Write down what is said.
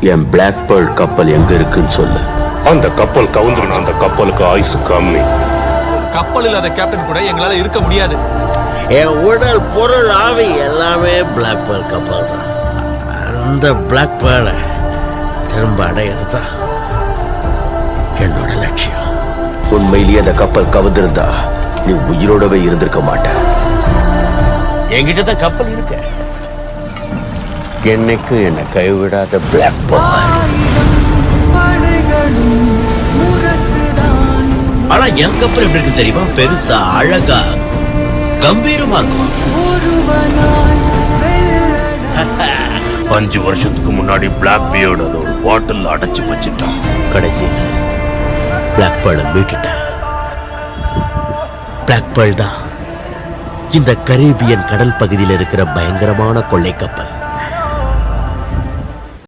என் black pearl கப்பல் எங்க இருக்குன்னு சொல்லு. அந்த கப்பல் கவுந்துருச்சு. அந்த கப்பலுக்கு ஆயுசு கம்மி. கப்பல் இல்லாத கேப்டன் கூட எங்களால இருக்க முடியாது. என் உடல் பொருள் ஆவி எல்லாமே பிளாக் பேர்ல் கப்பல் தான். அந்த பிளாக் பேர்லை திரும்ப அடையிறதா என்னோட லட்சியம். உண்மையிலேயே அந்த கப்பல் கவுந்திருந்தா நீ உயிரோடவே இருந்திருக்க மாட்ட. என்கிட்ட தான் கப்பல் இருக்க. என்னைக்கும் என்னை கைவிடாத பிளாக் பேர்ல். ஆனா என் கப்பல் எப்படி இருக்கு தெரியுமா? பெருசா, அழகா, கம்பீரமா இருக்கும். 5 வருஷத்துக்கு முன்னாடி பிளாக் பியர்ட் அதை ஒரு பாட்டில் அடைச்சு வச்சுட்டான். கடைசியில் பிளாக் பேர்லை மீட்டுட்டேன். பிளாக் பேர்ல் தான் இந்த கரீபியன் கடல் பகுதியில் இருக்கிற பயங்கரமான கொள்ளை கப்பல்.